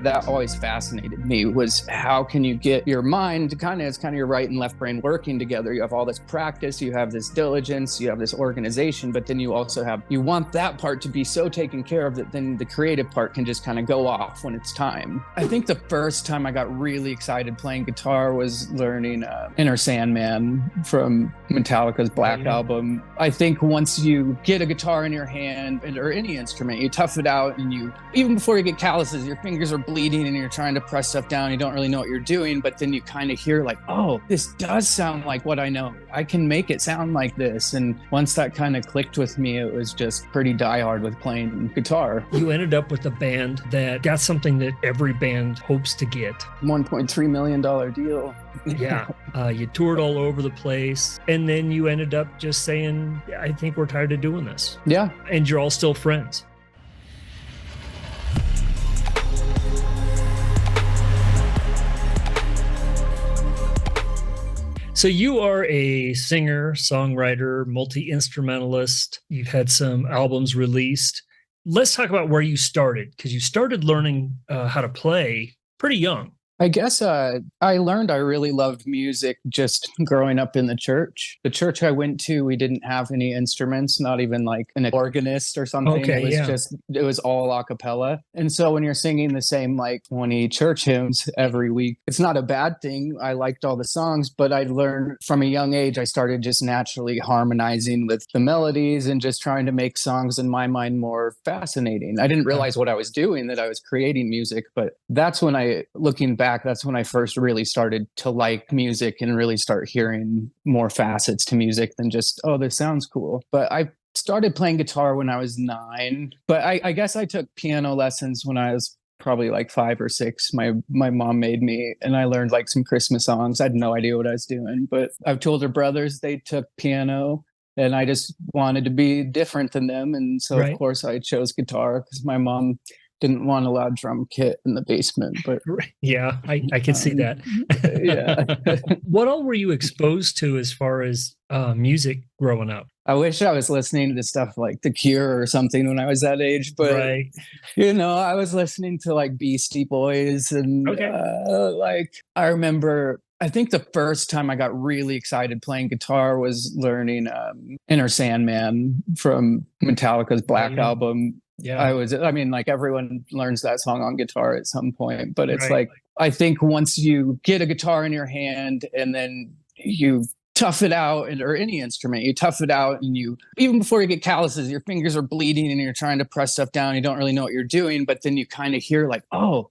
That always fascinated me, was how can you get your mind it's kind of your right and left brain working together. You have all this practice, you have this diligence, you have this organization, but then you also you want that part to be so taken care of that then the creative part can just kind of go off when it's time. I think the first time I got really excited playing guitar was learning Inner Sandman from Metallica's Black Album. I think once you get a guitar in your hand or any instrument, you tough it out, and even before you get calluses, your fingers are bleeding and you're trying to press stuff down. You don't really know what you're doing, but then you kind of hear like, oh, this does sound like what I know. I can make it sound like this. And once that kind of clicked with me, it was just pretty diehard with playing guitar. You ended up with a band that got something that every band hopes to get. $1.3 million deal. Yeah. You toured all over the place. And then you ended up just saying, I think we're tired of doing this. Yeah. And you're all still friends. So you are a singer, songwriter, multi-instrumentalist. You've had some albums released. Let's talk about where you started, because you started learning how to play pretty young. I guess I learned I really loved music just growing up in the church. The church I went to, we didn't have any instruments, not even like an organist or something. Okay, it was all a cappella. And so when you're singing the same like 20 church hymns every week, it's not a bad thing. I liked all the songs, but I learned from a young age, I started just naturally harmonizing with the melodies and just trying to make songs in my mind more fascinating. I didn't realize what I was doing, that I was creating music, but that's when looking back, that's when I first really started to like music and really start hearing more facets to music than just, oh, this sounds cool. But I started playing guitar when I was 9, but I guess I took piano lessons when I was probably like 5 or 6. My mom made me, and I learned like some Christmas songs. I had no idea what I was doing, but I have 2 older brothers. They took piano, and I just wanted to be different than them. And so, Of course, I chose guitar because my mom didn't want a loud drum kit in the basement. But yeah, I can see that. Yeah. What all were you exposed to as far as music growing up? I wish I was listening to stuff like The Cure or something when I was that age, but I was listening to like Beastie Boys and I remember, I think the first time I got really excited playing guitar was learning Inner Sandman from Metallica's Black Album. Yeah. Like everyone learns that song on guitar at some point, but it's like, I think once you get a guitar in your hand and then you tough it out, or any instrument, you tough it out, and even before you get calluses, your fingers are bleeding and you're trying to press stuff down. You don't really know what you're doing, but then you kind of hear like, oh,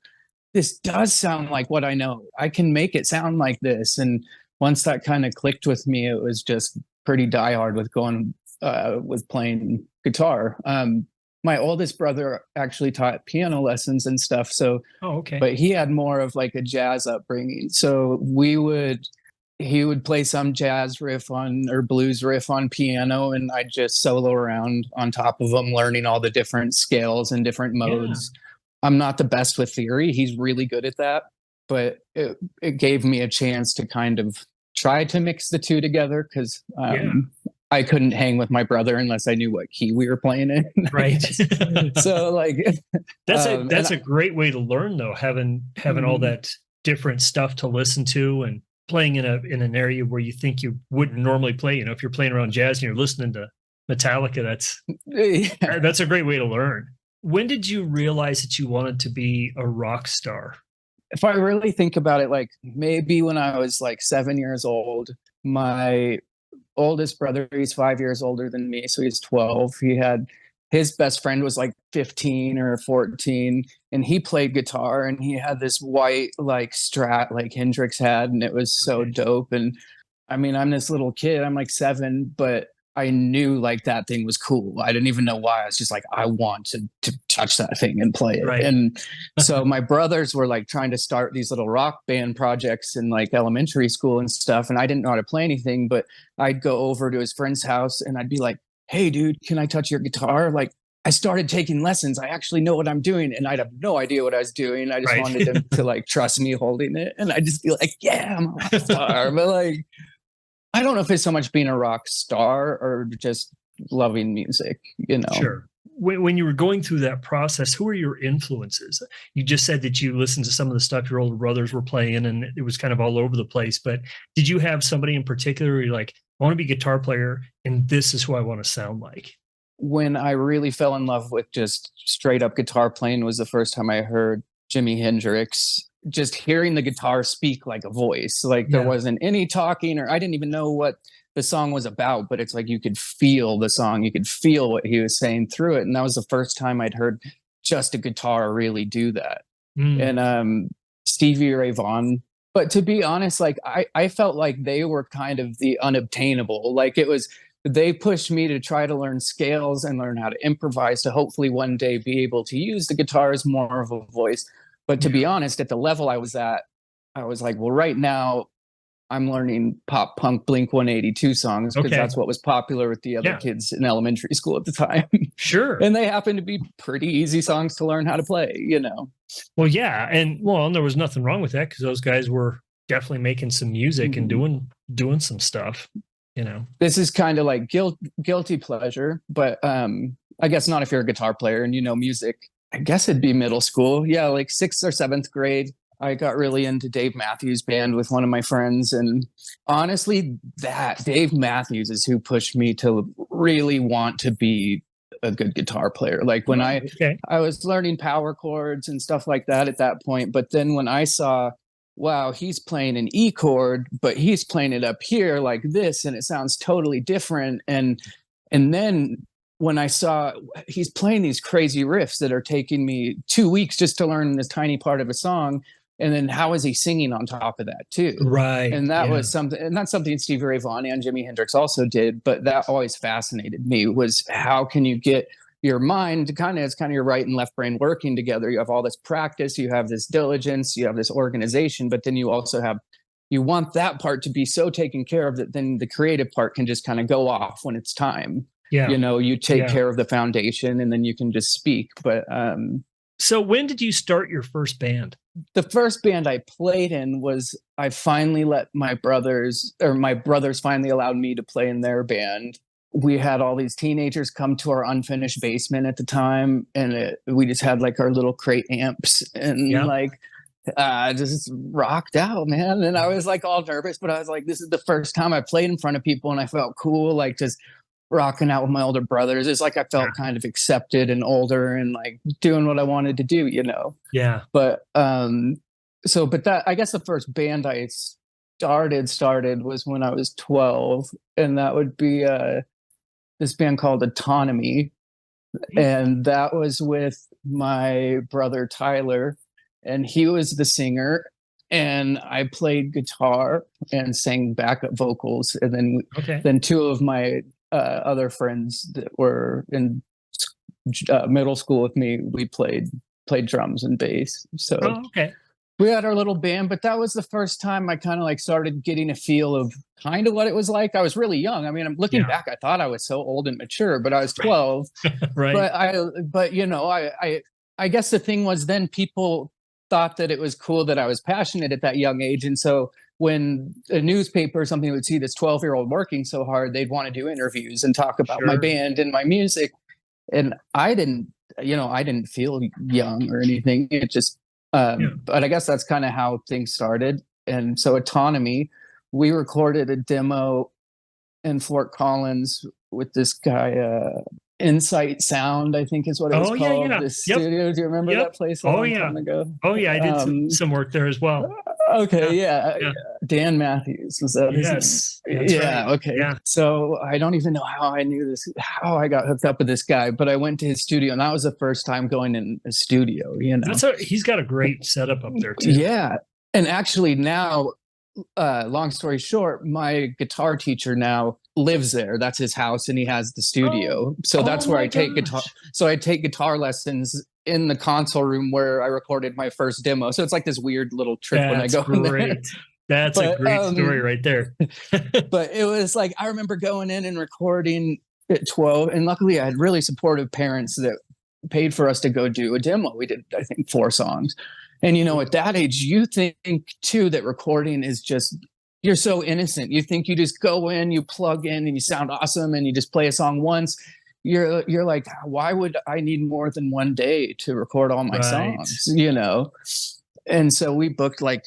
this does sound like what I know. I can make it sound like this. And once that kind of clicked with me, it was just pretty diehard with playing guitar. My oldest brother actually taught piano lessons and stuff. So, but he had more of like a jazz upbringing. So he would play some jazz riff or blues riff on piano, and I'd just solo around on top of them, learning all the different scales and different modes. Yeah. I'm not the best with theory. He's really good at that, but it gave me a chance to kind of try to mix the two together, because I couldn't hang with my brother unless I knew what key we were playing in. Right. So like that's a great way to learn, though, having all that different stuff to listen to and playing in an area where you think you wouldn't normally play. If you're playing around jazz and you're listening to Metallica, that's a great way to learn. When did you realize that you wanted to be a rock star? If I really think about it, like maybe when I was like 7 years old, my oldest brother, he's 5 years older than me, so he's 12. His best friend was like 15 or 14, and he played guitar, and he had this white like Strat like Hendrix had, and it was so dope. And I mean, I'm this little kid, I'm like 7, but I knew like that thing was cool. I didn't even know why. I was just like, I want to touch that thing and play it. Right. And so my brothers were like trying to start these little rock band projects in like elementary school and stuff. And I didn't know how to play anything, but I'd go over to his friend's house and I'd be like, hey dude, can I touch your guitar? Like, I started taking lessons. I actually know what I'm doing. And I'd have no idea what I was doing. I just wanted them to like trust me holding it. And I'd just be like, yeah, I'm a rock star. But like, I don't know if it's so much being a rock star or just loving music, Sure. when you were going through that process, who were your influences? You just said that you listened to some of the stuff your older brothers were playing and it was kind of all over the place, but did you have somebody in particular where you're like, I want to be a guitar player and this is who I want to sound like? When I really fell in love with just straight up guitar playing was the first time I heard Jimi Hendrix. Just hearing the guitar speak like a voice, like there wasn't any talking, or I didn't even know what the song was about, but it's like you could feel the song, you could feel what he was saying through it. And that was the first time I'd heard just a guitar really do that. And Stevie Ray Vaughan. But to be honest, like I felt like they were kind of the unobtainable. Like it was, they pushed me to try to learn scales and learn how to improvise to hopefully one day be able to use the guitar as more of a voice. But to be honest, at the level I was at, I was like, well, right now I'm learning pop punk Blink-182 songs because that's what was popular with the other kids in elementary school at the time. Sure. And they happen to be pretty easy songs to learn how to play, you know? Well, yeah. And there was nothing wrong with that because those guys were definitely making some music and doing some stuff, you know? This is kind of like guilty pleasure, but I guess not if you're a guitar player and you know music. I guess it'd be middle school. Yeah, like 6th or 7th grade. I got really into Dave Matthews Band with one of my friends. And honestly, that Dave Matthews is who pushed me to really want to be a good guitar player. Like when I was learning power chords and stuff like that at that point. But then when I saw, wow, he's playing an E chord, but he's playing it up here like this, and it sounds totally different. And then when I saw he's playing these crazy riffs that are taking me 2 weeks just to learn this tiny part of a song. And then how is he singing on top of that too? Right. And that was something, and that's something Stevie Ray Vaughan and Jimi Hendrix also did, but that always fascinated me was how can you get your mind it's kind of your right and left brain working together. You have all this practice, you have this diligence, you have this organization, but then you also have, you want that part to be so taken care of that then the creative part can just kind of go off when it's time. Yeah. You know, you take care of the foundation and then you can just speak. But so when did you start your first band? The first band I played in was I finally let my brothers finally allowed me to play in their band. We had all these teenagers come to our unfinished basement at the time, and we just had like our little crate amps and just rocked out, man. And I was like all nervous, but I was like, this is the first time I played in front of people and I felt cool, like just rocking out with my older brothers. It's like I felt kind of accepted and older and like doing what I wanted to do, you know? Yeah. But but that, I guess the first band I started was when I was 12, and that would be this band called Autonomy. And that was with my brother Tyler, and he was the singer and I played guitar and sang backup vocals. And then two of my other friends that were in middle school with me, we played drums and bass. So we had our little band, but that was the first time I kind of like started getting a feel of kind of what it was like. I was really young. I mean, I'm looking back, I thought I was so old and mature, but I was 12. Right. But you know, I guess the thing was then people thought that it was cool that I was passionate at that young age. And so when a newspaper or something would see this 12-year-old working so hard, they'd want to do interviews and talk about my band and my music. And I didn't feel young or anything. It just, but I guess that's kind of how things started. And so Autonomy, we recorded a demo in Fort Collins with this guy, Insight Sound, I think is what it was called. This studio. Do you remember that place a long time ago? Oh yeah, I did some work there as well. Dan Matthews, was that his name? Right. So I don't even know how I knew this, how I got hooked up with this guy, but I went to his studio, and that was the first time going in a studio, you know. He's got a great setup up there too. Yeah. And actually now, long story short, my guitar teacher now lives there. That's his house, and he has the studio. So that's where I take guitar. So I take guitar lessons in the console room where I recorded my first demo. So it's like this weird little trip when I go in there. That's a great story right there. But it was like, I remember going in and recording at 12, and luckily I had really supportive parents that paid for us to go do a demo. We did, I think, 4 songs. And, you know, at that age, you think too that recording is just, you're so innocent. You think you just go in, you plug in, and you sound awesome, and you just play a song once. you're like, why would I need more than one day to record all my songs, you know? And so we booked like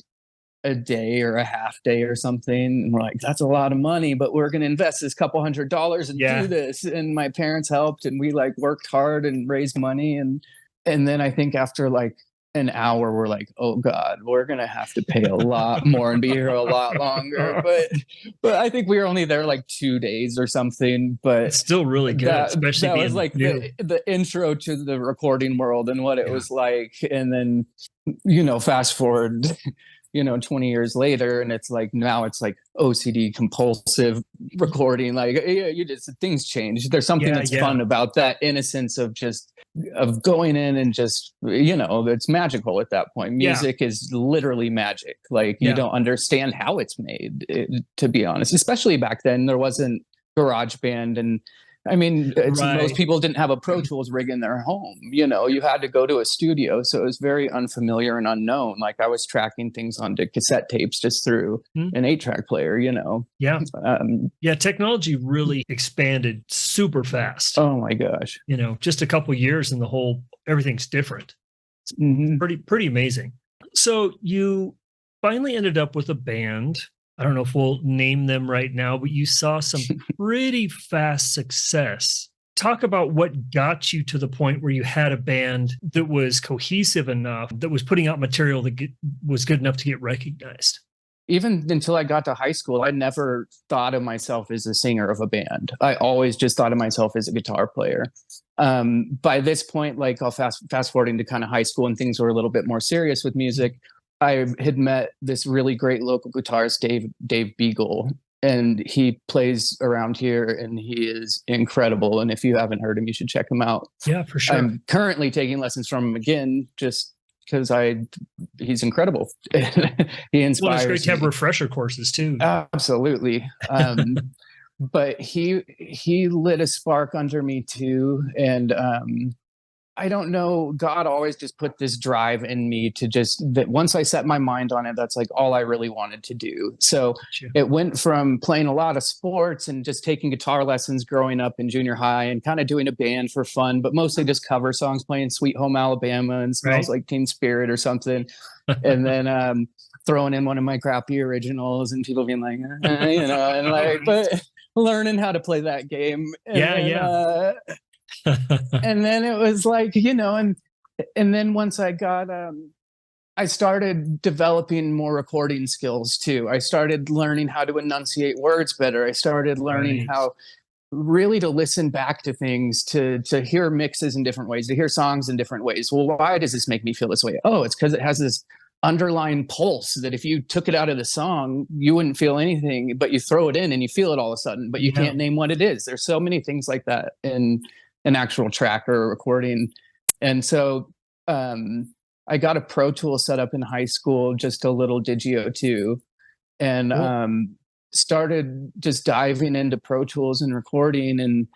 a day or a half day or something. And we're like, that's a lot of money, but we're going to invest this couple $100 and do this. And my parents helped, and we like worked hard and raised money. And then I think after like an hour, we're like, oh God, we're going to have to pay a lot more and be here a lot longer. But I think we were only there like 2 days or something, but it's still really good, especially that being was like the intro to the recording world and what it was like. And then, you know, fast forward, you know, 20 years later, and it's like, now it's like OCD compulsive recording. Like you just, things change. There's something that's fun about that innocence of just, of going in and just, you know, it's magical at that point. Music is literally magic. Like you don't understand how it's made, to be honest, especially back then. There wasn't GarageBand, and I mean, most people didn't have a Pro Tools rig in their home. You know, you had to go to a studio. So it was very unfamiliar and unknown. Like I was tracking things onto cassette tapes just through an 8-track player, you know? Technology really expanded super fast. Oh my gosh. You know, just a couple of years and everything's different. It's pretty amazing. So you finally ended up with a band. I don't know if we'll name them right now, but you saw some pretty fast success. Talk about what got you to the point where you had a band that was cohesive enough, that was putting out material that was good enough to get recognized. Even until I got to high school, I never thought of myself as a singer of a band. I always just thought of myself as a guitar player. By this point, like I'll fast forwarding to kind of high school, and things were a little bit more serious with music. I had met this really great local guitarist, Dave Beagle, and he plays around here, and he is incredible. And if you haven't heard him, you should check him out. Yeah, for sure. I'm currently taking lessons from him again, just because he's incredible. He inspires. Well, it's great to have refresher courses too. Absolutely. But he lit a spark under me too, and I don't know, God always just put this drive in me to just, that once I set my mind on it, that's like all I really wanted to do. So it went from playing a lot of sports and just taking guitar lessons growing up in junior high and kind of doing a band for fun, but mostly just cover songs, playing Sweet Home Alabama and Smells Like Teen Spirit or something. And then throwing in one of my crappy originals and people being like, you know, and like, but learning how to play that game. And and then it was like, you know, and then once I got, I started developing more recording skills too. I started learning how to enunciate words better. I started learning how really to listen back to things, to hear mixes in different ways, to hear songs in different ways. Well, why does this make me feel this way? Oh, it's because it has this underlying pulse that if you took it out of the song, you wouldn't feel anything, but you throw it in and you feel it all of a sudden, but you can't name what it is. There's so many things like that in an actual track or a recording. And so I got a Pro Tool set up in high school, just a little Digio 2, and started just diving into Pro Tools and recording and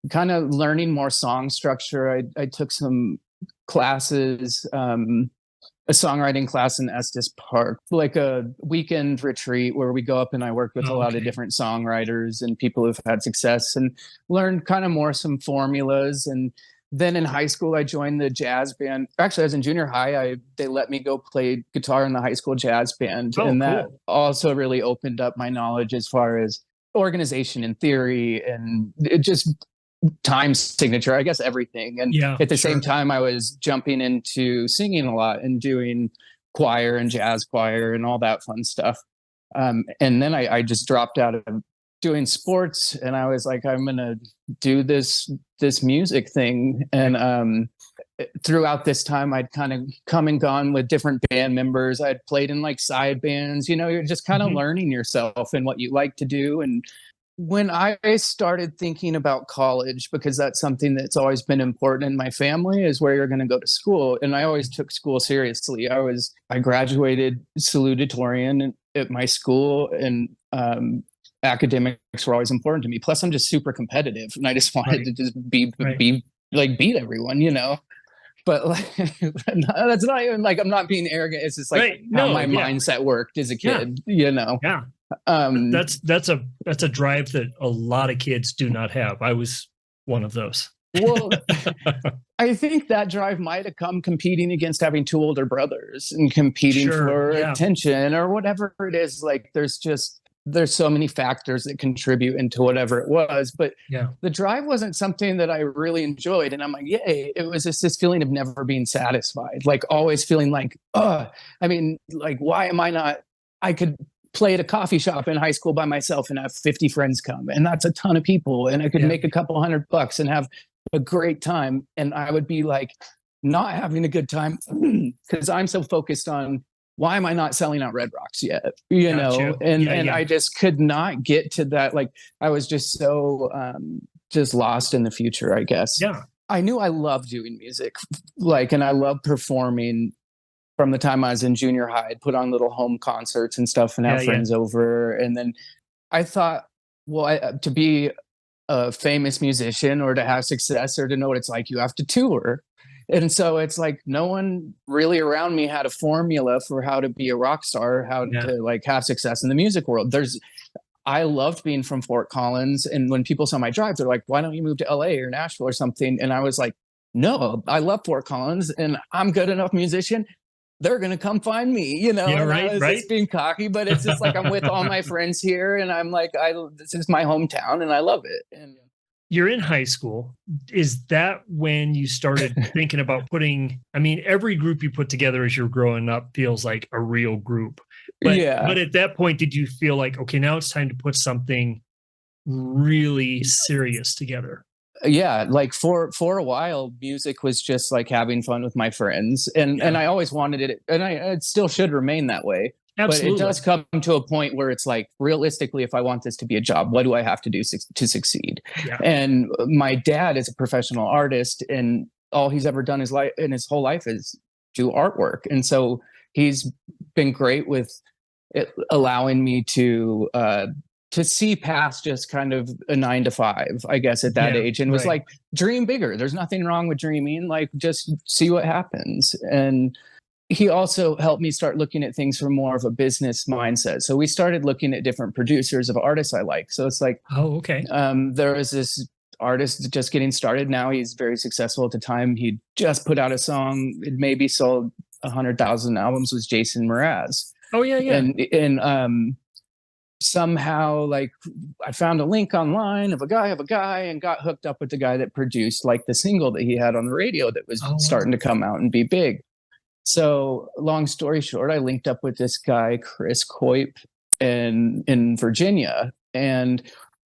kind of learning more song structure. I took some classes, a songwriting class in Estes Park, like a weekend retreat where we go up and I work with a lot of different songwriters and people who've had success and learned kind of more some formulas. And then in high school, I joined the jazz band. Actually, I was in junior high. They let me go play guitar in the high school jazz band. That also really opened up my knowledge as far as organization and theory and it just time signature, I guess, everything. And at the same time, I was jumping into singing a lot and doing choir and jazz choir and all that fun stuff. And then I just dropped out of doing sports and I was like, I'm going to do this music thing. And throughout this time, I'd kind of come and gone with different band members. I'd played in like side bands, you know, you're just kind of learning yourself and what you like to do. And when I started thinking about college, because that's something that's always been important in my family, is where you're going to go to school. And I always took school seriously. I graduated salutatorian at my school, and academics were always important to me. Plus, I'm just super competitive, and I just wanted to just be like beat everyone, you know. But like, that's not even like I'm not being arrogant. It's just like how my mindset worked as a kid, you know. That's a drive that a lot of kids do not have. I was one of those. Well, I think that drive might have come competing against having two older brothers and competing for attention or whatever it is. Like there's so many factors that contribute into whatever it was. But the drive wasn't something that I really enjoyed. And I'm like, yay. It was just this feeling of never being satisfied, like always feeling like, I mean, like, why am I not? I could play at a coffee shop in high school by myself and have 50 friends come. And that's a ton of people. And I could make a couple $100 and have a great time. And I would be like not having a good time because I'm so focused on why am I not selling out Red Rocks yet? You know, and I just could not get to that. Like I was just so just lost in the future, I guess. Yeah. I knew I loved doing music, like, and I loved performing from the time I was in junior high. I'd put on little home concerts and stuff and have friends over. And then I thought, well, to be a famous musician or to have success or to know what it's like, you have to tour. And so it's like no one really around me had a formula for how to be a rock star, how to like have success in the music world. I loved being from Fort Collins. And when people saw my drive, they're like, why don't you move to LA or Nashville or something? And I was like, no, I love Fort Collins and I'm good enough musician. They're going to come find me, you know, I was just being cocky, but it's just like, I'm with all my friends here and I'm like, this is my hometown and I love it. And you're in high school. Is that when you started thinking about I mean, every group you put together as you're growing up feels like a real group. But at that point, did you feel like, okay, now it's time to put something really serious together? Yeah, like for a while, music was just like having fun with my friends, and I always wanted it, and it still should remain that way. Absolutely. But it does come to a point where it's like, realistically, if I want this to be a job, what do I have to do to succeed? And my dad is a professional artist, and all he's ever done in his whole life is do artwork, and so he's been great with allowing me to see past just kind of a 9 to 5, I guess, at that age, and was like, dream bigger. There's nothing wrong with dreaming. Like, just see what happens. And he also helped me start looking at things from more of a business mindset. So we started looking at different producers of artists I like. So it's like, there was this artist just getting started. Now he's very successful. At the time, he just put out a song. It maybe sold 100,000 albums. Was Jason Mraz. And somehow, like, I found a link online of a guy and got hooked up with the guy that produced like the single that he had on the radio that was starting to come out and be big. So long story short, I linked up with this guy, Chris Coip, in Virginia. And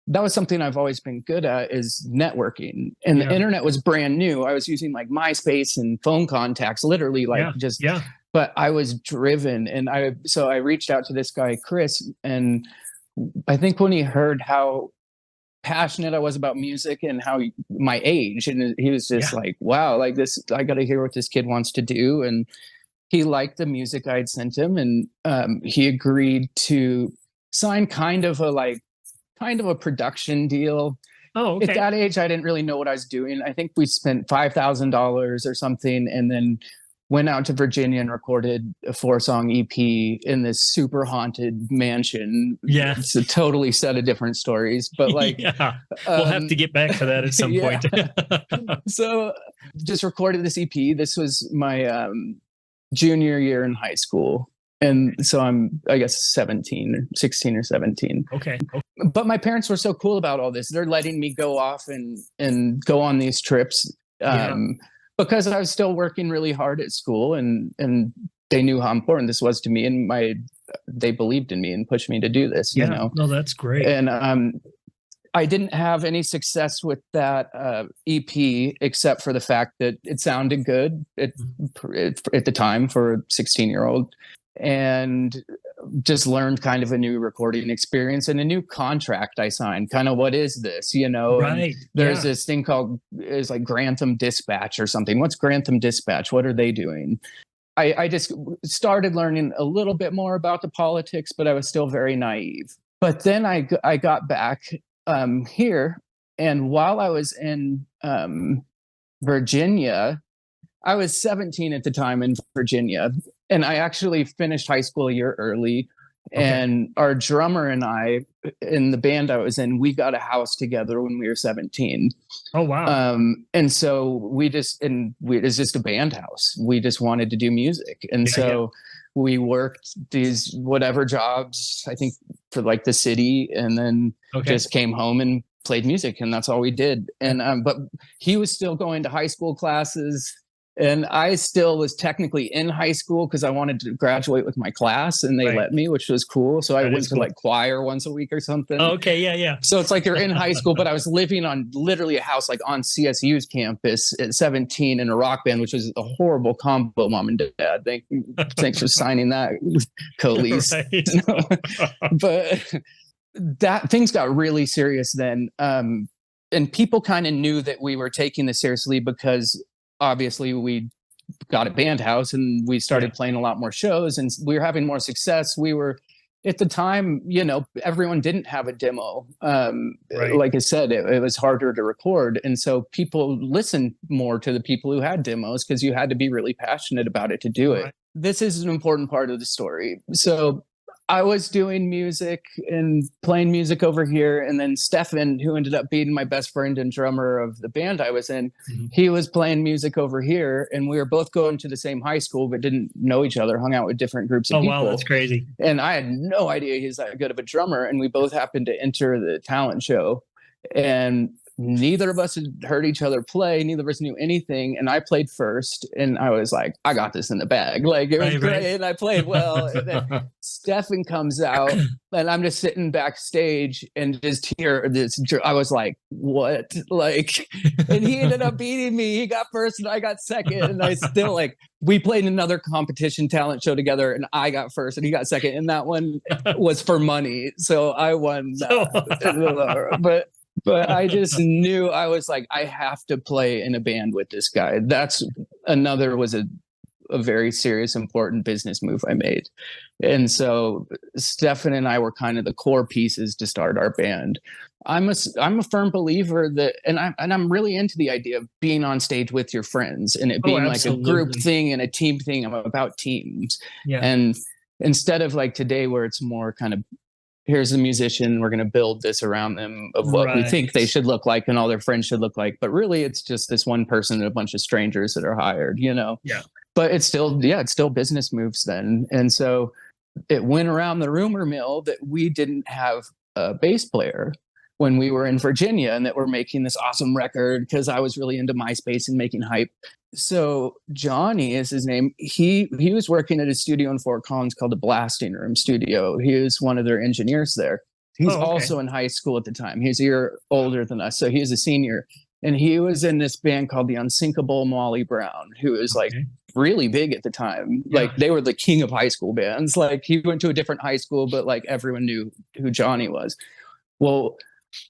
that was something I've always been good at, is networking. And the internet was brand new. I was using like MySpace and phone contacts, literally but I was driven. And so I reached out to this guy, Chris, and I think when he heard how passionate I was about music and how my age, and he was just like, wow, like this, I got to hear what this kid wants to do. And he liked the music I'd sent him. And he agreed to sign kind of a production deal. At that age, I didn't really know what I was doing. I think we spent $5,000 or something, and then went out to Virginia and recorded a 4-song EP in this super haunted mansion. It's a totally set of different stories, but like, we'll have to get back to that at some point. So just recorded this EP. This was my junior year in high school. And so I'm, I guess, 16 or 17. But my parents were so cool about all this. They're letting me go off and go on these trips. Because I was still working really hard at school, and they knew how important this was to me, and they believed in me and pushed me to do this. You know, no, that's great. And I didn't have any success with that EP, except for the fact that it sounded good at the time for a 16-year-old, and just learned kind of a new recording experience and a new contract I signed. Kind of, what is this? You know, there's this thing called like Grantham Dispatch or something. What's Grantham Dispatch? What are they doing? I just started learning a little bit more about the politics, but I was still very naive. But then I got back here, and while I was in Virginia, I was 17 at the time in Virginia, and I actually finished high school a year early. And our drummer and I in the band I was in, we got a house together when we were 17. Oh, wow. And so it was just a band house. We just wanted to do music. And we worked these whatever jobs, I think, for like the city, and then just came home and played music, and that's all we did. And but he was still going to high school classes, and I still was technically in high school because I wanted to graduate with my class, and they let me, which was cool. So I went to like choir once a week or something. Oh, okay, yeah. So it's like you're in high school, but I was living on literally a house like on CSU's campus at 17 in a rock band, which was a horrible combo, mom and dad. Thanks for signing that co-lease. But that things got really serious then. And people kind of knew that we were taking this seriously because obviously we got a band house and we started playing a lot more shows and we were having more success. We were, at the time, everyone didn't have a demo. Like I said, it was harder to record. And so people listened more to the people who had demos because you had to be really passionate about it to do it. This is an important part of the story. So I was doing music and playing music over here. And then Stefan, who ended up being my best friend and drummer of the band I was in, he was playing music over here. And we were both going to the same high school, but didn't know each other, hung out with different groups of people. Oh, wow, that's crazy. And I had no idea he's that good of a drummer. And we both happened to enter the talent show. And neither of us had heard each other play. Neither of us knew anything. And I played first. And I was like, I got this in the bag. Like, it was great. And I played well. And then Stefan comes out and I'm just sitting backstage and just hear this. I was like, what? Like, and he ended up beating me. He got first and I got second. And I still we played another competition talent show together and I got first and he got second. And that one was for money. So I won that. But I just knew, I was like, I have to play in a band with this guy. Was a very serious, important business move I made. And so Stefan and I were kind of the core pieces to start our band. I'm a firm believer that, and I'm really into the idea of being on stage with your friends and it being like a group thing and a team thing. I'm about teams. Yeah. And instead of like today where it's more kind of, here's the musician, we're going to build this around them of what we think they should look like and all their friends should look like. But really it's just this one person and a bunch of strangers that are hired, Yeah. But it's still business moves then. And so it went around the rumor mill that we didn't have a bass player when we were in Virginia and that we're making this awesome record because I was really into MySpace and making hype. So Johnny is his name. He was working at a studio in Fort Collins called the Blasting Room Studio. He was one of their engineers there. He's also in high school at the time. He's a year older than us. So he's a senior. And he was in this band called the Unsinkable Molly Brown, who was like really big at the time. Yeah. Like they were the king of high school bands. Like he went to a different high school, but like everyone knew who Johnny was. Well,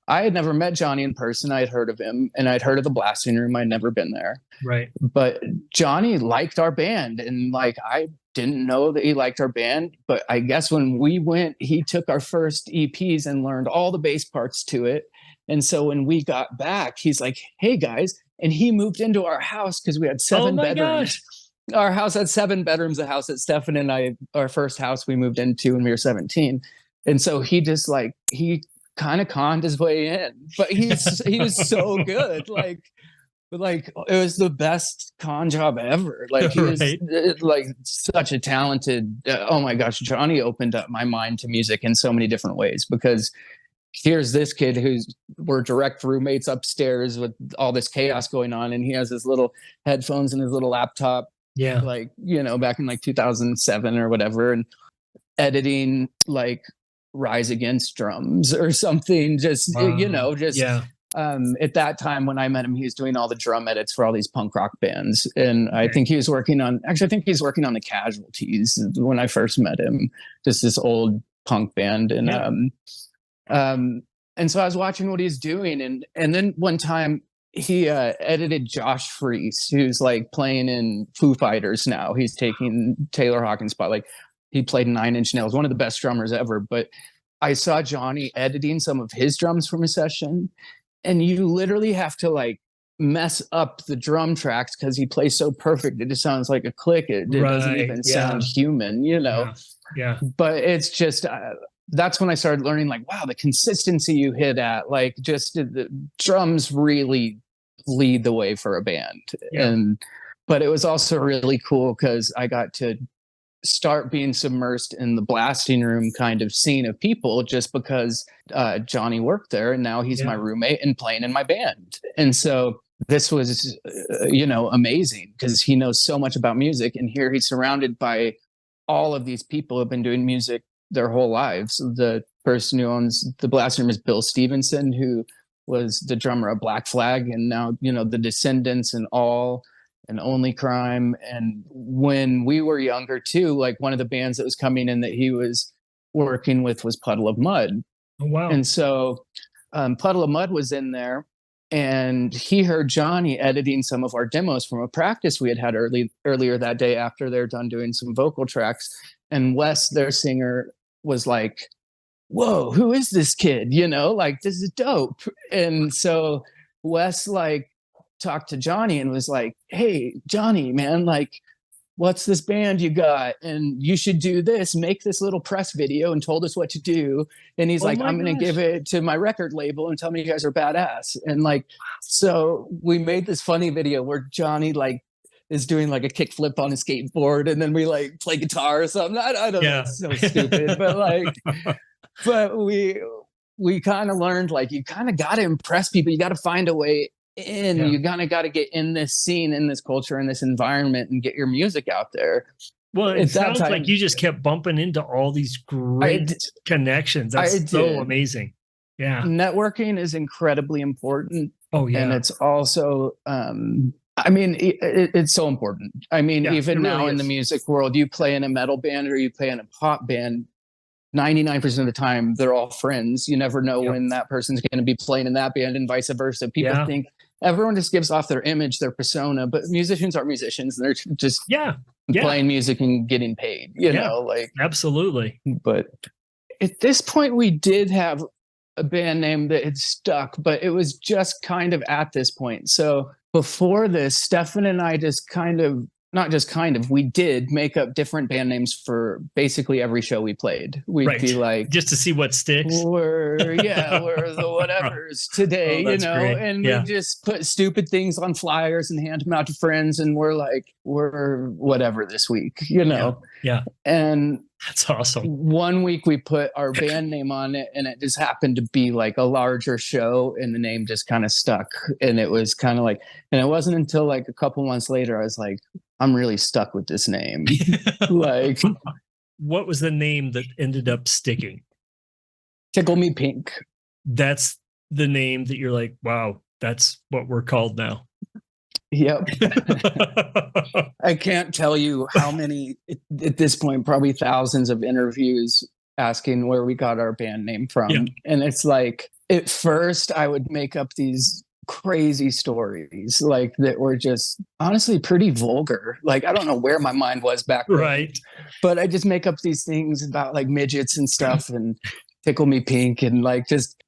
I had never met Johnny in person. I had heard of him and I'd heard of the Blasting Room. I'd never been there. Right. But Johnny liked our band and like, I didn't know that he liked our band, but I guess when we went, he took our first EPs and learned all the bass parts to it. And so when we got back, he's like, hey guys, and he moved into our house because we had 7 bedrooms. Gosh. Our house had 7 bedrooms, the house that Stefan and I, our first house we moved into when we were 17. And so he just like, he kind of conned his way in, but he was so good. Like it was the best con job ever. Like he was like such a talented, oh my gosh, Johnny opened up my mind to music in so many different ways because here's this kid we're direct roommates upstairs with all this chaos going on. And he has his little headphones and his little laptop. Yeah. Like, back in like 2007 or whatever. And editing like Rise Against drums or something, at that time when I met him, he was doing all the drum edits for all these punk rock bands. And I think he's working on the Casualties when I first met him, just this old punk band. And, and so I was watching what he's doing. And then one time he edited Josh Freese, who's like playing in Foo Fighters now. He's taking Taylor Hawkins' spot. Like, he played Nine Inch Nails, one of the best drummers ever. But I saw Johnny editing some of his drums from a session, and you literally have to like mess up the drum tracks because he plays so perfect. It just sounds like a click. It doesn't even sound human, Yeah. But it's just that's when I started learning, like, wow, the consistency you hit at, like, just the drums really lead the way for a band. Yeah. But it was also really cool because I got to start being submersed in the blasting room kind of scene of people, just because Johnny worked there and now he's my roommate and playing in my band. And so this was, amazing because he knows so much about music, and here he's surrounded by all of these people who have been doing music their whole lives. The person who owns the blasting room is Bill Stevenson, who was the drummer of Black Flag, and now, the Descendants and All and Only Crime. And when we were younger too, like, one of the bands that was coming in that he was working with was Puddle of Mud. Oh, wow. And so Puddle of Mud was in there, and he heard Johnny editing some of our demos from a practice we had earlier that day after they're done doing some vocal tracks. And Wes, their singer, was like, whoa, who is this kid? Like, this is dope. And so Wes, like, talked to Johnny and was like, hey, Johnny, man, like, what's this band you got? And you should do this, make this little press video, and told us what to do. And he's like, I'm going to give it to my record label and tell me you guys are badass. And like, so we made this funny video where Johnny, like, is doing like a kickflip on a skateboard, and then we like play guitar or something. I don't know, it's so stupid, but like, but we kind of learned, like, you kind of got to impress people. You got to find a way in. You kind of got to get in this scene, in this culture, in this environment, and get your music out there. Well, it sounds like you just kept bumping into all these great connections. That's so amazing. Yeah. Networking is incredibly important. Oh, yeah. And it's also, it's so important. I mean, even now in the music world, you play in a metal band or you play in a pop band, 99% of the time, they're all friends. You never know when that person's going to be playing in that band, and vice versa. People think everyone just gives off their image, their persona, but musicians are musicians. They're just playing music and getting paid, you know, like. Absolutely. But at this point, we did have a band name that had stuck, but it was just kind of at this point. So before this, Stefan and I just we did make up different band names for basically every show we played. We'd be like, just to see what sticks. We're the whatevers today, great. And we just put stupid things on flyers and hand them out to friends. And we're like, we're whatever this week, Yeah. And that's awesome. One week we put our band name on it, and it just happened to be like a larger show, and the name just kind of stuck. And it was kind of like, and it wasn't until like a couple months later, I was like, I'm really stuck with this name. Like, what was the name that ended up sticking? Tickle Me Pink. That's the name that you're like, wow, that's what we're called now. Yep. I can't tell you how many, at this point, probably thousands of interviews asking where we got our band name from. Yeah. And it's like, at first I would make up these crazy stories, like, that were just honestly pretty vulgar. Like, I don't know where my mind was back then. Right. But I just make up these things about like midgets and stuff and Tickle Me Pink and like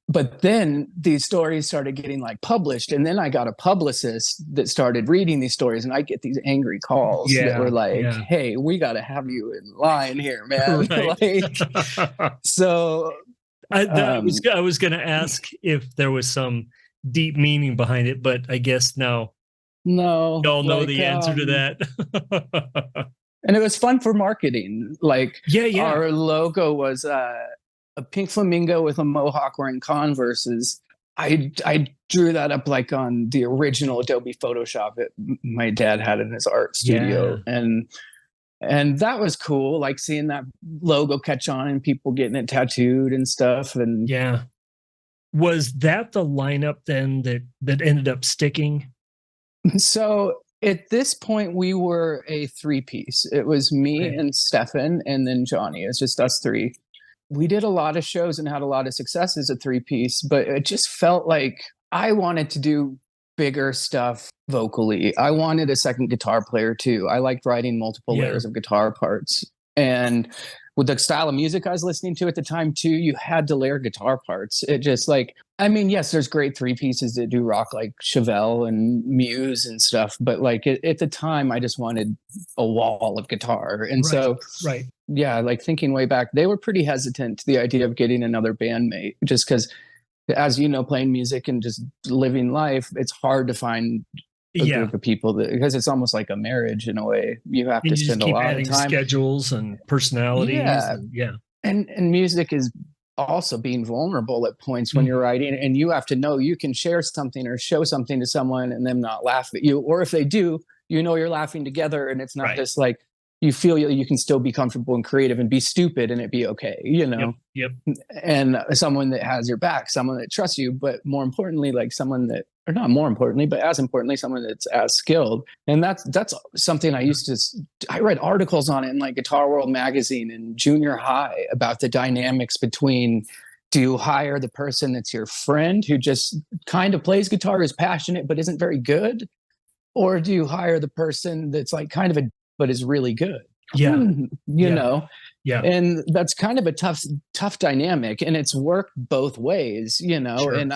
but then these stories started getting like published, and then I got a publicist that started reading these stories, and I get these angry calls that were like, hey, we got to have you in line here, man. Right. Like, so I was going to ask if there was some deep meaning behind it, but I guess no, y'all know the answer to that. And it was fun for marketing. Like, our logo was a pink flamingo with a mohawk wearing Converses. I drew that up like on the original Adobe Photoshop that my dad had in his art studio. And that was cool, like seeing that logo catch on and people getting it tattooed and stuff. And was that the lineup then that ended up sticking? So at this point, we were a 3-piece. It was me and Stefan, and then Johnny. It's just us three. We did a lot of shows and had a lot of success as a 3-piece, but it just felt like I wanted to do bigger stuff vocally. I wanted a second guitar player too. I liked writing multiple layers of guitar parts. And with the style of music I was listening to at the time too, you had to layer guitar parts. It just like, I mean, yes, there's great 3-pieces that do rock like Chevelle and Muse and stuff, but like at the time I just wanted a wall of guitar. And so, yeah, like thinking way back, they were pretty hesitant to the idea of getting another bandmate, just because, as you know, playing music and just living life, it's hard to find a group of people that, because it's almost like a marriage in a way. You have to spend a lot of time, schedules and personalities. And music is also being vulnerable at points when you're writing, and you have to know you can share something or show something to someone and them not laugh at you, or if they do, you know, you're laughing together, and it's not just like, you feel you can still be comfortable and creative and be stupid and it be okay, you know? And someone that has your back, someone that trusts you, but more importantly, like someone that, or not more importantly, but as importantly, someone that's as skilled. And that's something I read articles on it in like Guitar World magazine in junior high about the dynamics between, do you hire the person that's your friend who just kind of plays guitar, is passionate, but isn't very good? Or do you hire the person that's like kind of but is really good? You know? And that's kind of a tough dynamic, and it's worked both ways, you know? And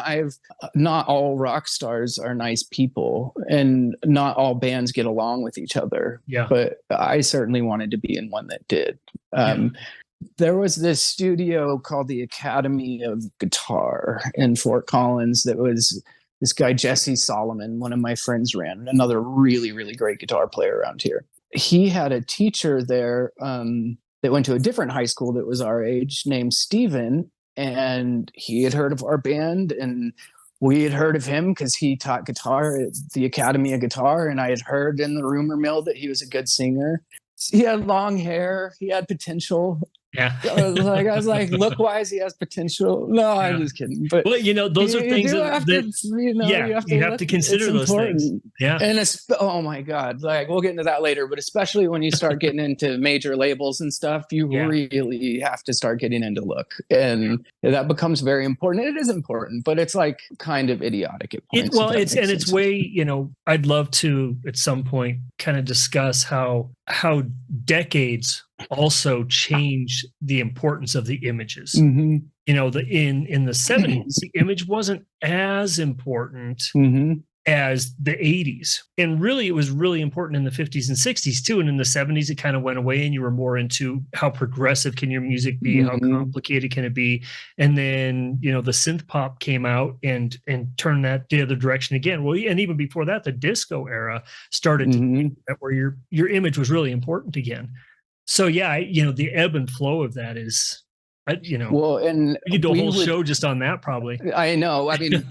not all rock stars are nice people, and not all bands get along with each other. But I certainly wanted to be in one that did. There was this studio called the Academy of Guitar in Fort Collins that was this guy, Jesse Solomon, one of my friends ran, another really, really great guitar player around here. He had a teacher there that went to a different high school that was our age, named Steven, and he had heard of our band, and we had heard of him because he taught guitar at the Academy of Guitar, and I had heard in the rumor mill that he was a good singer. He had long hair, he had potential. I was like, look wise, he has potential. No, I'm just kidding. But well, you know, those are things you have to consider those things. And oh my God, like we'll get into that later, but especially when you start getting into major labels and stuff, you really have to start getting into look, and that becomes very important. It is important, but it's like kind of idiotic at points. It's way, you know, I'd love to at some point kind of discuss how decades also change the importance of the images. You know, in the 70s, the image wasn't as important as the 80s. And really, it was really important in the 50s and 60s too. And in the 70s, it kind of went away, and you were more into how progressive can your music be, how complicated can it be. And then, you know, the synth pop came out and turned that the other direction again. Well, and even before that, the disco era started to where your image was really important again. So yeah, you know, the ebb and flow of that is, you know, well, and you could do a whole show just on that, probably. I know. I mean,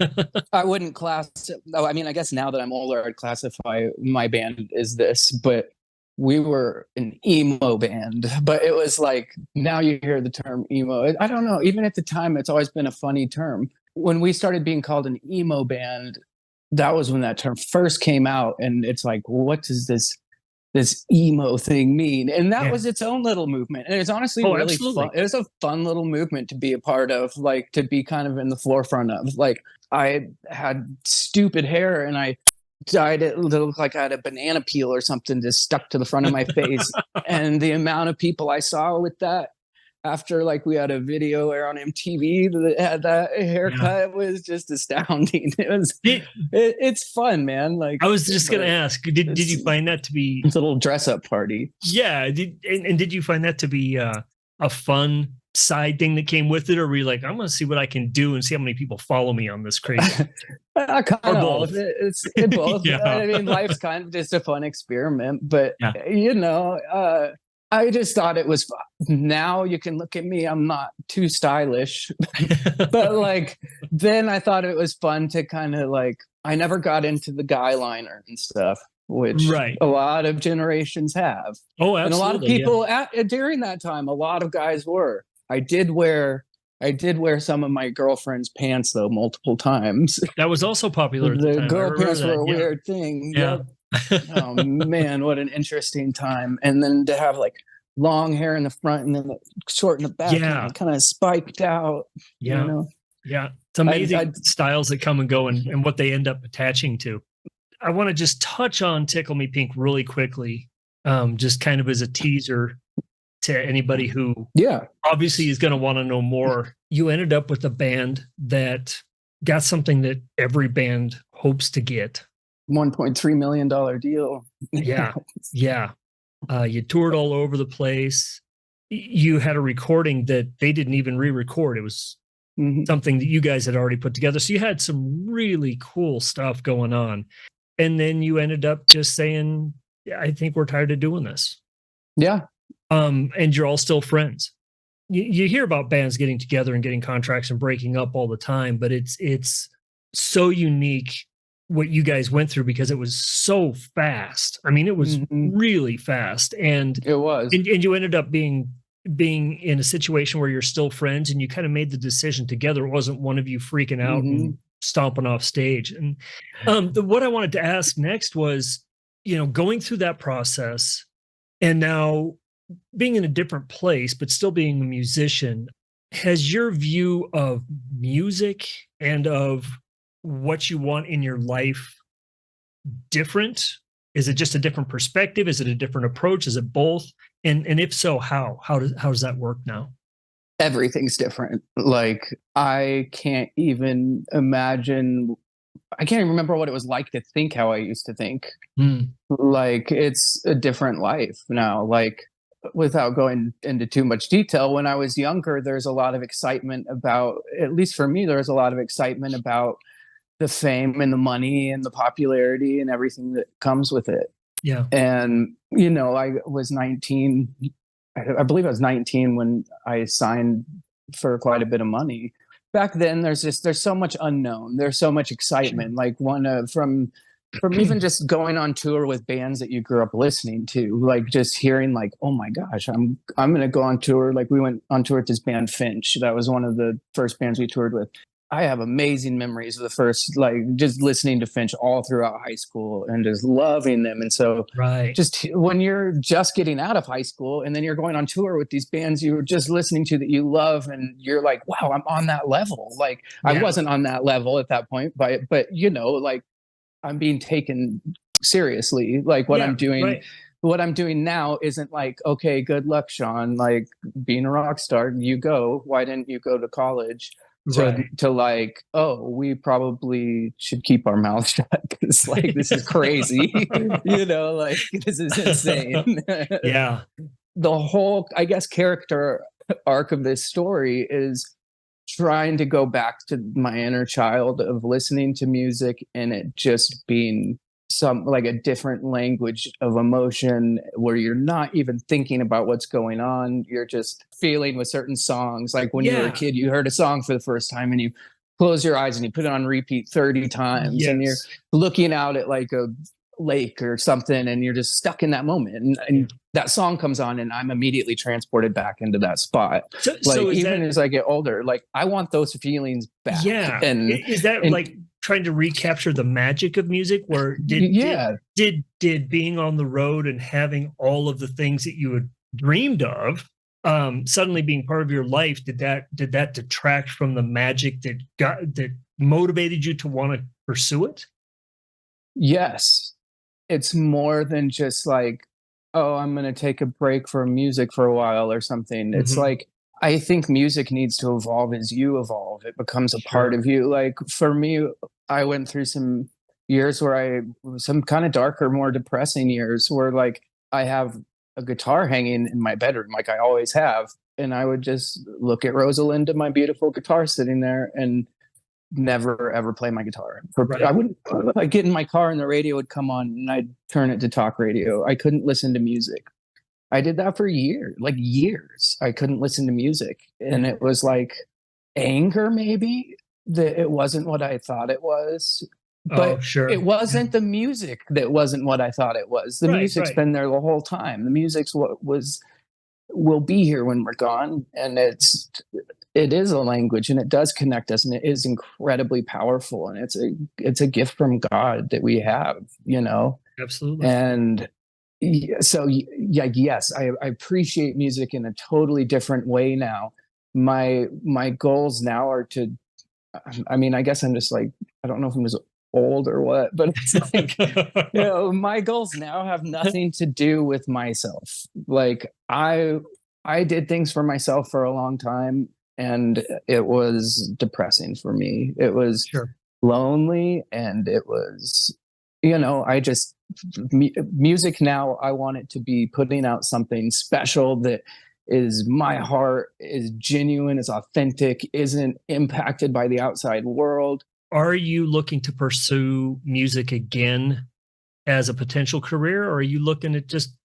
I wouldn't I mean, I guess now that I'm older, I'd classify my band as this, but we were an emo band. But it was like, now you hear the term emo. I don't know. Even at the time, it's always been a funny term. When we started being called an emo band, that was when that term first came out. And it's like, what does this emo thing mean? And that was its own little movement, and it's honestly really fun. It was a fun little movement to be a part of, like to be kind of in the forefront of. Like, I had stupid hair and I dyed it to look like I had a banana peel or something just stuck to the front of my face. And the amount of people I saw with that after, like, we had a video air on MTV that had that haircut was just astounding. It's fun, man. Like, I was just gonna ask, did you find that to be a little dress up party? Yeah. Did you find that to be a fun side thing that came with it, or were you like, I'm gonna see what I can do and see how many people follow me on this crazy? Kind of both. It's both. I mean, life's kind of just a fun experiment, but you know, I just thought it was fun. Now you can look at me, I'm not too stylish, but like, then I thought it was fun to kind of like, I never got into the guy liner and stuff, which a lot of generations have. Oh, absolutely. And a lot of people during that time, a lot of guys were. I did wear some of my girlfriend's pants though multiple times. That was also popular at the time. Girl pants were a weird thing. Yeah. Oh man, what an interesting time. And then to have like long hair in the front and then short in the back, and kind of spiked out. You know? It's amazing styles that come and go and what they end up attaching to. I want to just touch on Tickle Me Pink really quickly, just kind of as a teaser to anybody who yeah, obviously is going to want to know more. You ended up with a band that got something that every band hopes to get. $1.3 million deal. Yeah. Yeah. You toured all over the place. You had a recording that they didn't even re-record. It was something that you guys had already put together. So you had some really cool stuff going on. And then you ended up just saying, yeah, I think we're tired of doing this. Yeah. And you're all still friends. You hear about bands getting together and getting contracts and breaking up all the time, but it's so unique what you guys went through because it was so fast. I mean, it was really fast, and it was, and you ended up being in a situation where you're still friends, and you kind of made the decision together. It wasn't one of you freaking out and stomping off stage. And what I wanted to ask next was, going through that process, and now being in a different place, but still being a musician, has your view of music and of what you want in your life different? Is it just a different perspective? Is it a different approach? Is it both? And if so, how does that work now? Everything's different. Like, I can't even remember what it was like to think how I used to think. Like, it's a different life now. Like, without going into too much detail, when I was younger, there's a lot of excitement about, at least for me, there's a lot of excitement about the fame and the money and the popularity and everything that comes with it. Yeah. And, I was 19. I believe I was 19 when I signed for quite a bit of money. Back then, there's so much unknown. There's so much excitement. Like from even just going on tour with bands that you grew up listening to, like just hearing like, oh my gosh, I'm going to go on tour. Like, we went on tour with this band Finch. That was one of the first bands we toured with. I have amazing memories of the first, like, just listening to Finch all throughout high school and just loving them. And so just when you're just getting out of high school and then you're going on tour with these bands you were just listening to that you love, and you're like, wow, I'm on that level. Like, I wasn't on that level at that point, but like, I'm being taken seriously. Like, what I'm doing now isn't like, okay, good luck, Sean, like, being a rock star, you go, why didn't you go to college? To like, oh, we probably should keep our mouths shut because, like, this is crazy. Like, this is insane. Yeah. The whole, I guess, character arc of this story is trying to go back to my inner child of listening to music and it just being like a different language of emotion where you're not even thinking about what's going on. You're just feeling with certain songs. Like, when you were a kid, you heard a song for the first time and you close your eyes and you put it on repeat 30 times and you're looking out at like a lake or something and you're just stuck in that moment. And that song comes on and I'm immediately transported back into that spot. So even as I get older, like, I want those feelings back. Yeah. And is that like trying to recapture the magic of music, where did being on the road and having all of the things that you had dreamed of suddenly being part of your life, did that detract from the magic that motivated you to want to pursue it? Yes. It's more than just like, oh, I'm going to take a break from music for a while or something. It's like, I think music needs to evolve as you evolve. It becomes a part of you. Like, for me, I went through some years where some kind of darker, more depressing years where, like, I have a guitar hanging in my bedroom, like I always have. And I would just look at Rosalinda, my beautiful guitar sitting there, and never ever play my guitar. I wouldn't, I'd get in my car and the radio would come on and I'd turn it to talk radio. I couldn't listen to music. I did that for years. I couldn't listen to music. And it was like anger, maybe, that it wasn't what I thought it was. But it wasn't the music that wasn't what I thought it was. The music's been there the whole time. The music's what will be here when we're gone. And it is a language and it does connect us and it is incredibly powerful. And it's a gift from God that we have, Absolutely. And so, yes, I appreciate music in a totally different way now. My goals now are I guess I'm just like, I don't know if I'm just old or what, but it's like, my goals now have nothing to do with myself. Like, I I did things for myself for a long time, and it was depressing for me. It was lonely, and it was, I just, music now, I want it to be putting out something special that is my heart, is genuine, is authentic, isn't impacted by the outside world. Are you looking to pursue music again as a potential career, or are you looking at just,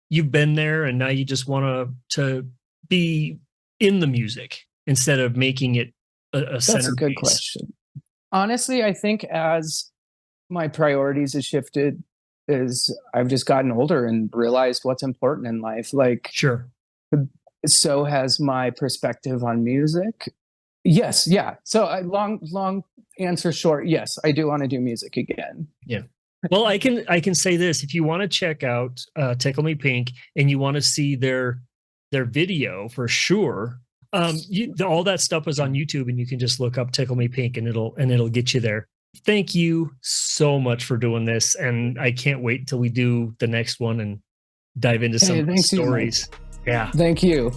you've been there and now you just want to be in the music instead of making it a center? That's a good question. Honestly, I think as my priorities have shifted, is I've just gotten older and realized what's important in life. Like, so has my perspective on music. Yes, yeah. So long answer short, yes, I do want to do music again. Yeah. Well, I can say this: if you want to check out Tickle Me Pink and you want to see their video for sure, all that stuff is on YouTube, and you can just look up Tickle Me Pink, and it'll get you there. Thank you so much for doing this, and I can't wait till we do the next one and dive into some stories. Yeah. Thank you.